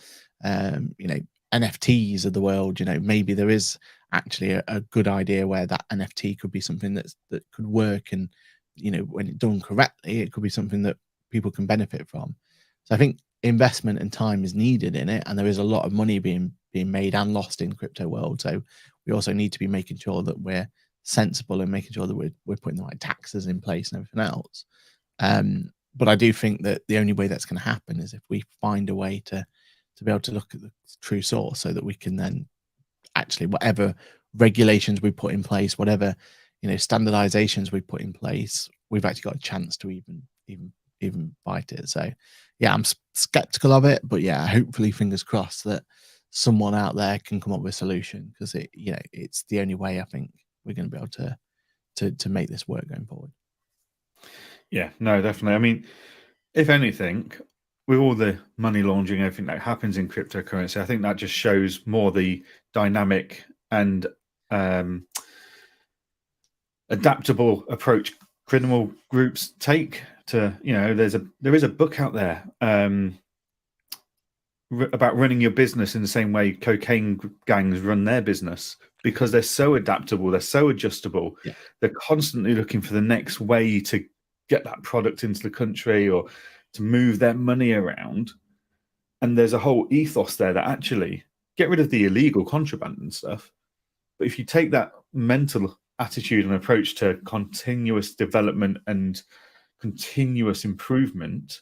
NFTs of the world, maybe there is actually a good idea where that NFT could be something that could work, and when it's done correctly, it could be something that people can benefit from. So I think investment and time is needed in it, and there is a lot of money being made and lost in crypto world. So we also need to be making sure that we're sensible and making sure that we're putting the right taxes in place and everything else. But I do think that the only way that's going to happen is if we find a way to be able to look at the true source, so that we can then actually, whatever regulations we put in place, whatever standardizations we put in place, we've actually got a chance to even fight it. So yeah, I'm skeptical of it, but yeah, hopefully, fingers crossed, that someone out there can come up with a solution, because it's the only way I think we're going to be able to make this work going forward. Yeah, no, definitely. I mean, if anything, with all the money laundering, everything that happens in cryptocurrency, I think that just shows more the dynamic and adaptable approach criminal groups take to, there is a book out there about running your business in the same way cocaine gangs run their business, because they're so adaptable, they're so adjustable. Yeah. They're constantly looking for the next way to get that product into the country, or to move their money around. And there's a whole ethos there that actually get rid of the illegal contraband and stuff. But if you take that mental attitude and approach to continuous development and continuous improvement,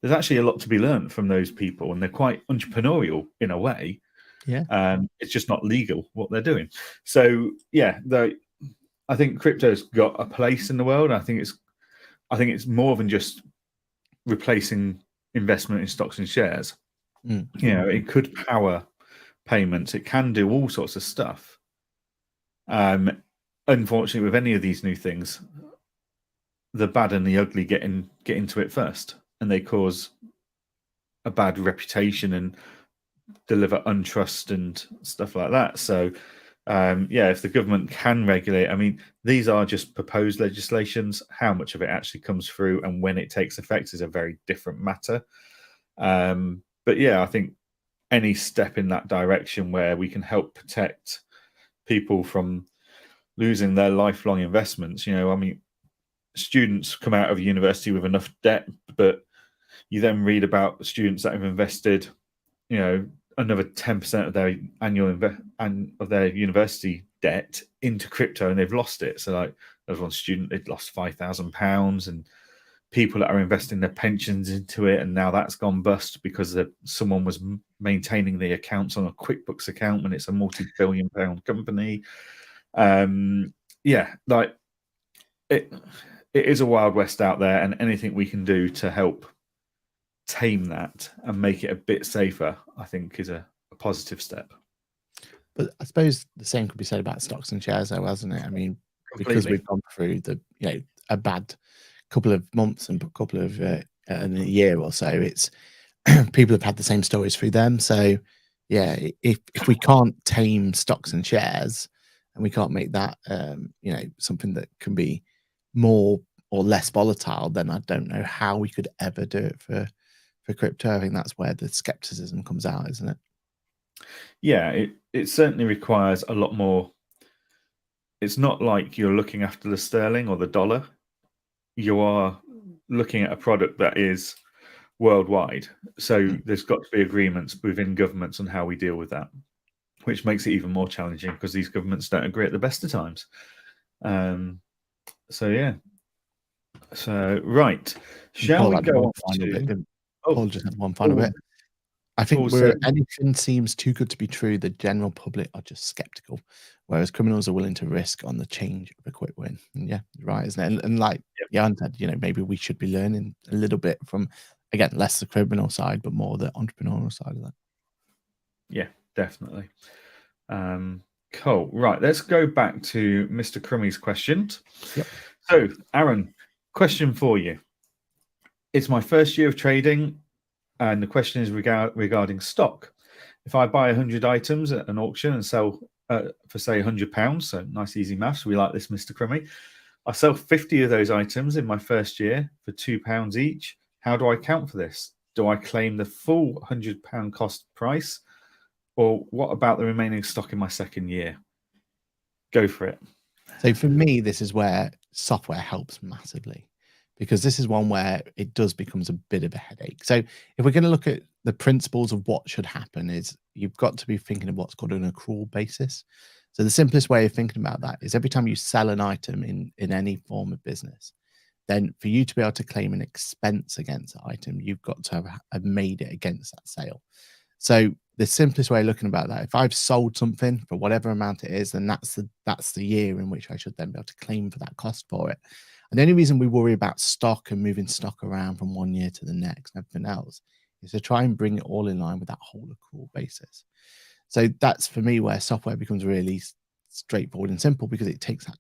there's actually a lot to be learned from those people, and they're quite entrepreneurial in a way. Yeah. It's just not legal what they're doing. So yeah, I think crypto's got a place in the world. I think it's more than just replacing investment in stocks and shares. It could power payments. It can do all sorts of stuff. Unfortunately, with any of these new things, the bad and the ugly get into it first, and they cause a bad reputation and deliver untrust and stuff like that. So if the government can regulate, I mean, these are just proposed legislations. How much of it actually comes through and when it takes effect is a very different matter. But yeah, I think any step in that direction where we can help protect people from losing their lifelong investments. I mean, students come out of university with enough debt, but you then read about students that have invested, another 10% of their annual of their university debt into crypto, and they've lost it. So like, there's one student, they'd lost £5,000, and people that are investing their pensions into it, and now that's gone bust because someone was maintaining the accounts on a QuickBooks account when it's a multi-billion-pound company. Like it is a wild west out there, and anything we can do to help tame that and make it a bit safer, I think, is a positive step. But I suppose the same could be said about stocks and shares, though, hasn't it? I mean, because we've gone through a bad couple of months and a couple of in a year or so, it's people have had the same stories through them. So yeah, if we can't tame stocks and shares, and we can't make that something that can be more or less volatile, then I don't know how we could ever do it for crypto. I think that's where the skepticism comes out, isn't it? Yeah, it certainly requires a lot more. It's not like you're looking after the sterling or the dollar. You are looking at a product that is worldwide. So there's got to be agreements within governments on how we deal with that, which makes it even more challenging because these governments don't agree at the best of times. Right. Shall we go on to... Paul just had one final bit. I think where anything seems too good to be true, the general public are just skeptical, whereas criminals are willing to risk on the change of a quick win. And yeah, right, isn't it? And like Jan said, maybe we should be learning a little bit from, again, less the criminal side, but more the entrepreneurial side of that. Yeah, definitely. Cool. Right, let's go back to Mr. Crummy's questions. Yep. So, Aaron, question for you. It's my first year of trading, and the question is regarding stock. If I buy 100 items at an auction and sell for, say, £100, so nice easy maths, we like this, Mr. Crummy. I sell 50 of those items in my first year for £2 each. How do I count for this? Do I claim the full £100 cost price, or what about the remaining stock in my second year? Go for it. So for me, this is where software helps massively, because this is one where it does becomes a bit of a headache. So if we're going to look at the principles of what should happen, is you've got to be thinking of what's called an accrual basis. So the simplest way of thinking about that is every time you sell an item in any form of business, then for you to be able to claim an expense against the item, you've got to have made it against that sale. So the simplest way of looking about that, if I've sold something for whatever amount it is, then that's the year in which I should then be able to claim for that cost for it. And the only reason we worry about stock and moving stock around from one year to the next and everything else is to try and bring it all in line with that whole accrual basis. So that's for me where software becomes really straightforward and simple, because it takes that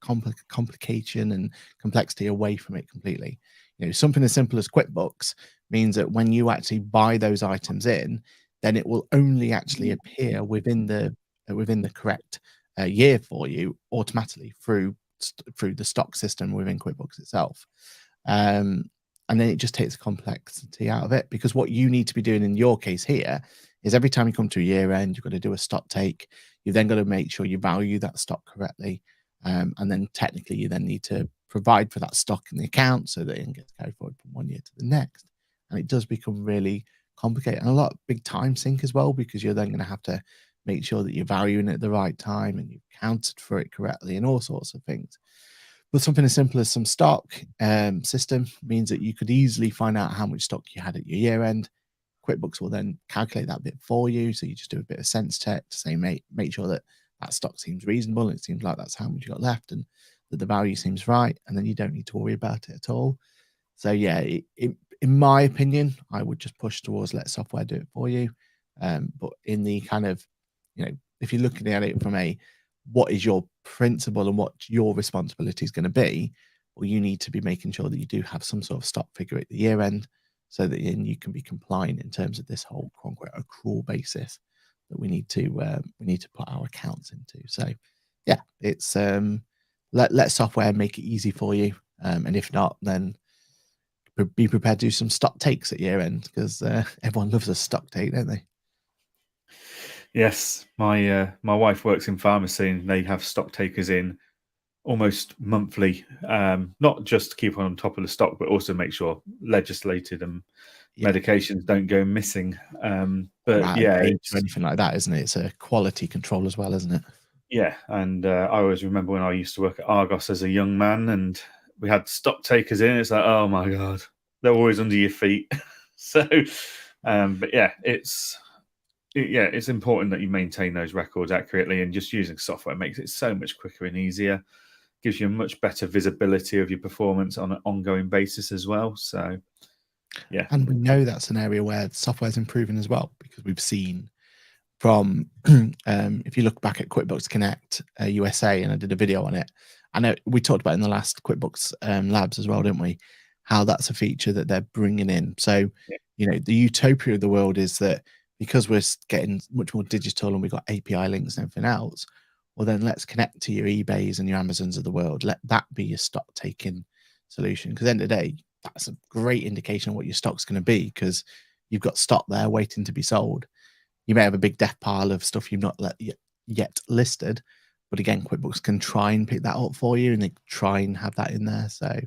complication and complexity away from it completely. Something as simple as QuickBooks means that when you actually buy those items in, then it will only actually appear within the correct year for you automatically through the stock system within QuickBooks itself. And then it just takes the complexity out of it, because what you need to be doing in your case here is every time you come to a year end, you've got to do a stock take. You've then got to make sure you value that stock correctly. And then technically you then need to provide for that stock in the account so that it can get carried forward from one year to the next. and it does become really complicated and a lot of big time sink as well, because you're then going to have to make sure that you're valuing it at the right time and you've counted for it correctly and all sorts of things. But something as simple as some stock system means that you could easily find out how much stock you had at your year end. QuickBooks will then calculate that bit for you. So you just do a bit of sense check to say, make sure that that stock seems reasonable. It seems like that's how much you got left and that the value seems right. And then you don't need to worry about it at all. So yeah, in my opinion, I would just push towards let software do it for you. But in the kind of, if you're looking at it from what is your principle and what your responsibility is going to be, well, you need to be making sure that you do have some sort of stock figure at the year end, so that you can be compliant in terms of this whole quote unquote accrual basis that we need to put our accounts into. So yeah, it's let software make it easy for you, and if not, then be prepared to do some stock takes at year end, because everyone loves a stock take, don't they? Yes, my wife works in pharmacy, and they have stock takers in almost monthly, not just to keep on top of the stock, but also make sure legislated and medications don't go missing. But yeah, it's anything like that, isn't it? It's a quality control as well, isn't it? Yeah, and I always remember when I used to work at Argos as a young man, and we had stock takers in. It's like, oh my god, they're always under your feet. So, but yeah, it's important that you maintain those records accurately, and just using software makes it so much quicker and easier. Gives you a much better visibility of your performance on an ongoing basis as well. So, yeah. And we know that's an area where software is improving as well, because we've seen from, if you look back at QuickBooks Connect USA, and I did a video on it. I know we talked about in the last QuickBooks Labs as well, didn't we? How that's a feature that they're bringing in. So, the utopia of the world is that because we're getting much more digital and we've got API links and everything else, well, then let's connect to your eBays and your Amazons of the world. Let that be your stock taking solution. Because at the end of the day, that's a great indication of what your stock's going to be, because you've got stock there waiting to be sold. You may have a big death pile of stuff you've not yet listed, but again, QuickBooks can try and pick that up for you, and they try and have that in there. So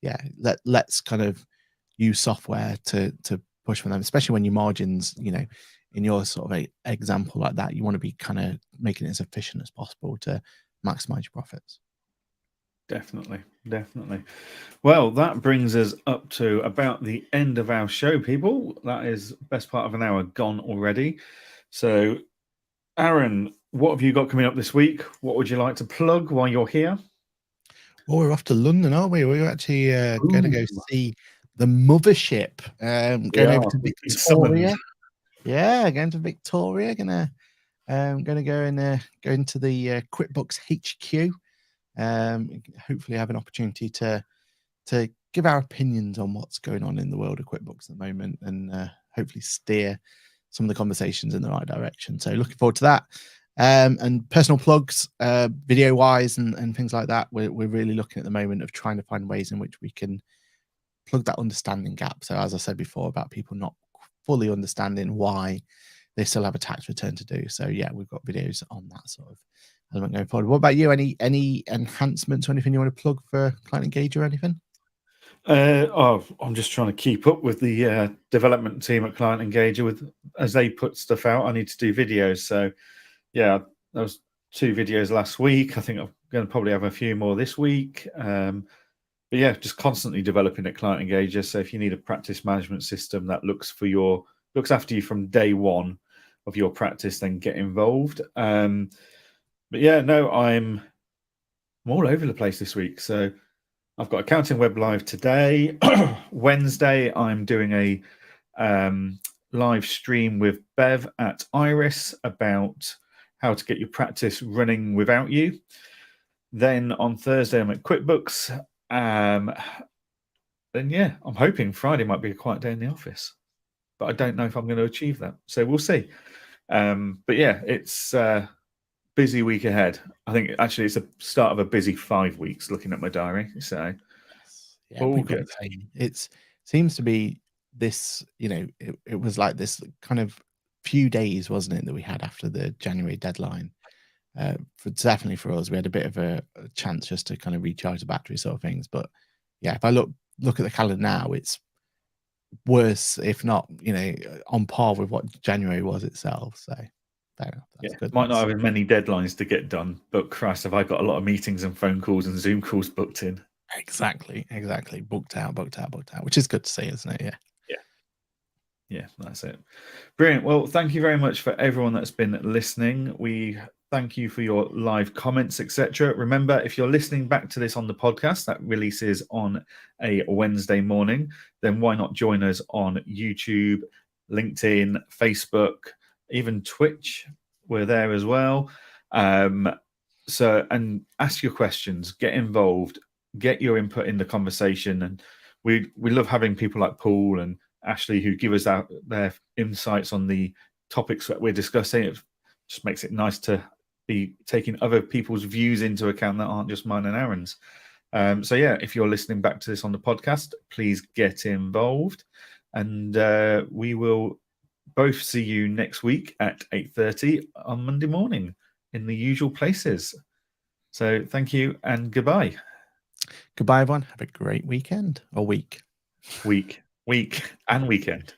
yeah, let's kind of use software to push for them, especially when your margins, in your sort of a example like that, you want to be kind of making it as efficient as possible to maximize your profits. Definitely. Well, that brings us up to about the end of our show, people. That is best part of an hour gone already. So, Aaron, what have you got coming up this week? What would you like to plug while you're here? Well, we're off to London, aren't we? We're actually going to go see the mothership. Going over to Victoria. Yeah, going to Victoria. Gonna go into the QuickBooks HQ. Hopefully have an opportunity to give our opinions on what's going on in the world of QuickBooks at the moment, and hopefully steer some of the conversations in the right direction. So looking forward to that. And personal plugs, video wise and things like that. We're really looking at the moment of trying to find ways in which we can plug that understanding gap. So as I said before, about people not fully understanding why they still have a tax return to do. So yeah, we've got videos on that sort of element going forward. What about you? Any enhancements or anything you want to plug for Client Engage or anything? I'm just trying to keep up with the development team at Client Engager as they put stuff out. I need to do videos. So yeah, there was 2 videos last week. I think I'm going to probably have a few more this week. But yeah, just constantly developing at Client Engager. So if you need a practice management system that looks after you from day one of your practice, then get involved. But yeah, no, I'm all over the place this week. So I've got Accounting Web Live today. Wednesday, I'm doing a live stream with Bev at Iris about how to get your practice running without you. Then on Thursday, I'm at QuickBooks. Then yeah, I'm hoping Friday might be a quiet day in the office, but I don't know if I'm going to achieve that. So we'll see. But yeah, it's a busy week ahead. I think actually it's a start of a busy 5 weeks looking at my diary. So yeah, all good. It seems to be this, it was like this kind of few days, wasn't it, that we had after the January deadline. Definitely for us, we had a bit of a chance just to kind of recharge the battery sort of things. But yeah, if I look at the calendar now, it's worse, if not, on par with what January was itself. So that's good. Might not have as many deadlines to get done, but Christ, have I got a lot of meetings and phone calls and Zoom calls booked in. Exactly. Booked out, which is good to see, isn't it? Yeah, that's it. Brilliant. Well, thank you very much for everyone that's been listening. We thank you for your live comments, etc. Remember, if you're listening back to this on the podcast that releases on a Wednesday morning, then why not join us on YouTube, LinkedIn, Facebook, even Twitch? We're there as well. And ask your questions, get involved, get your input in the conversation. And we love having people like Paul and Ashley who give us their insights on the topics that we're discussing. It just makes it nice to be taking other people's views into account that aren't just mine and Aaron's. So yeah, if you're listening back to this on the podcast, please get involved, and we will both see you next week at 8:30 on Monday morning in the usual places. So thank you and goodbye. Goodbye, everyone. Have a great weekend or week And weekend.